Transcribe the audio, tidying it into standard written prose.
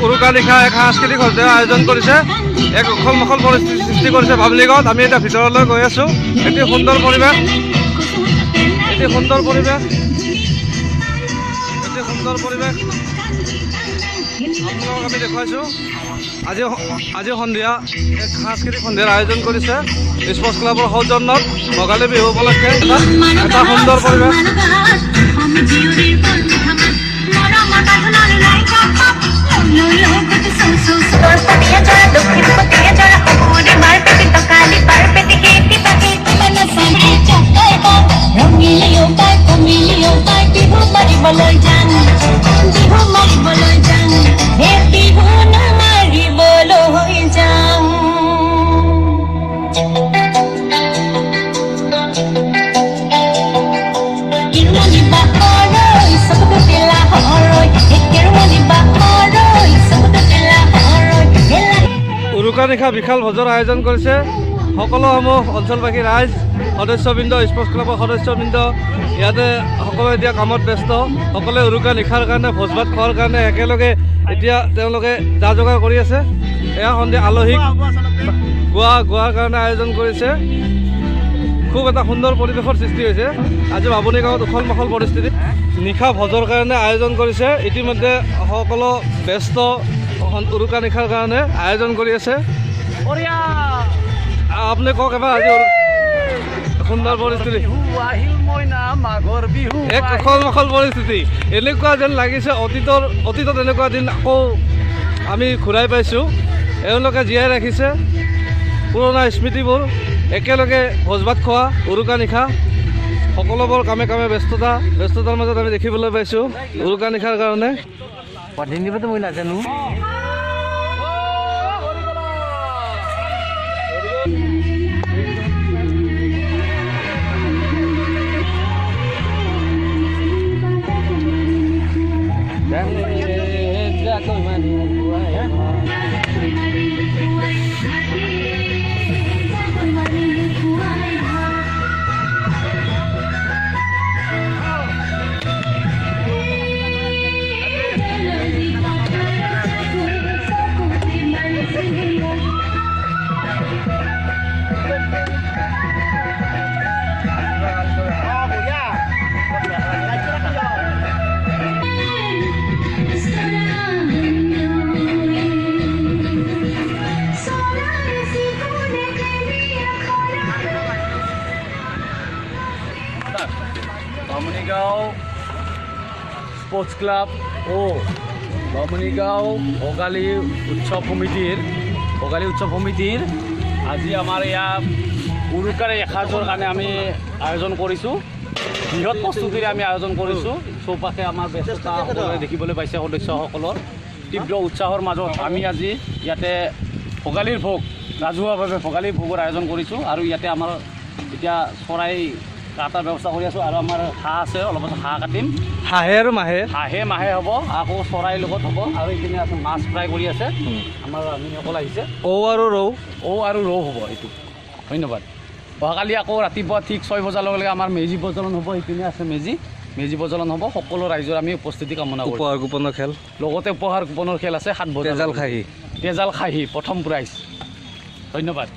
উৰুকা নিশা এক সাংস্কৃতিক সন্ধিয়া আয়োজন কৰিছে। এক উখল মাখল পৰিস্থিতি সৃষ্টি কৰিছে বামুণীগাঁৱত। আমি এতিয়া ভিতৰলৈ গৈ আছোঁ। এটি সুন্দৰ পৰিৱেশ, এটি সুন্দৰ পৰিৱেশ, এটি সুন্দৰ পৰিৱেশ আপোনালোকক আমি দেখুৱাইছোঁ। আজি সন্ধিয়া এক সাংস্কৃতিক সন্ধিয়াৰ আয়োজন কৰিছে স্পৰ্টছ ক্লাবৰ সৌজন্যত ভোগালী বিহু উপলক্ষে এটা সুন্দৰ পৰিৱেশ। উৰুকা নিশা বিশাল ভোজৰ আয়োজন কৰিছে সকলোসমূহ অঞ্চলবাসী ৰাইজ, সদস্যবৃন্দ, স্পৰ্টছ ক্লাবৰ সদস্যবৃন্দ। ইয়াতে সকলোৱে এতিয়া কামত ব্যস্ত। সকলোৱে উৰুকা নিশাৰ কাৰণে ভোজ ভাত খোৱাৰ কাৰণে একেলগে এতিয়া তেওঁলোকে যা যোগাৰ কৰি আছে। এয়া সন্ধিয়া আলহীক গোৱাৰ কাৰণে আয়োজন কৰিছে। খুব এটা সুন্দৰ পৰিৱেশৰ সৃষ্টি হৈছে। আজি বামুণীগাঁৱত উখল মাখল পৰিস্থিতি। নিশা ভোজৰ কাৰণে আয়োজন কৰিছে। ইতিমধ্যে সকলো ব্যস্ত উৰুকা নিশাৰ কাৰণে আয়োজন কৰি আছে। আপুনি কওক এবাৰ আজি সুন্দৰ পৰিস্থিতি, এক উখল মাখল পৰিস্থিতি। এনেকুৱা যেন লাগিছে অতীতত এনেকুৱা দিন আকৌ আমি ঘূৰাই পাইছোঁ। এওঁলোকে জীয়াই ৰাখিছে পুৰণা স্মৃতিবোৰ। একেলগে ভোজ ভাত খোৱা, উৰুকা নিশা, সকলোবোৰ কামে কামে ব্যস্ততাৰ মাজত আমি দেখিবলৈ পাইছোঁ উৰুকা নিশাৰ কাৰণে। মই নাজানো। বামুণীগাঁও স্পৰ্টছ ক্লাব ও বামুণীগাঁও ভোগালী উৎসৱ সমিতিৰ আজি আমাৰ ইয়াত উৰুকাৰ এসাঁজৰ কাৰণে আমি আয়োজন কৰিছোঁ। বৃহৎ প্ৰস্তুতিৰে আমি আয়োজন কৰিছোঁ। চৌপাশে আমাৰ ব্যস্ততা সকলোৱে দেখিবলৈ পাইছে। সদস্যসকলৰ তীব্ৰ উৎসাহৰ মাজত আমি আজি ইয়াতে ভোগালীৰ ভোগ, ৰাজহুৱাভাৱে ভোগালীৰ ভোগৰ আয়োজন কৰিছোঁ। আৰু ইয়াতে আমাৰ এতিয়া চৰাই কাটাৰ ব্যৱস্থা কৰি আছোঁ। আৰু আমাৰ হাঁহ আছে, অলপ হাঁহ কাটিম। হাঁহে মাহে হ'ব, আকৌ চৰাইৰ লগত হ'ব। আৰু এইপিনে আছে মাছ ফ্ৰাই কৰি আছে আমাৰ ৰান্ধনীসকল আহিছে। ঔ আৰু ৰৌ হ'ব এইটো। ধন্যবাদ। অহাকালি আকৌ ৰাতিপুৱা ঠিক 6 বজাৰ লগে লগে আমাৰ মেজি প্ৰজ্বলন হ'ব। সেইপিনে আছে মেজি প্ৰজ্বলন হ'ব। সকলো ৰাইজৰ আমি উপস্থিতি কামনা কৰোঁ। উপহাৰ কুপনৰ খেল, লগতে উপহাৰ কুপনৰ খেল আছে। 7 বজাৰ তেজাল খাহী প্ৰথম প্ৰাইজ। ধন্যবাদ।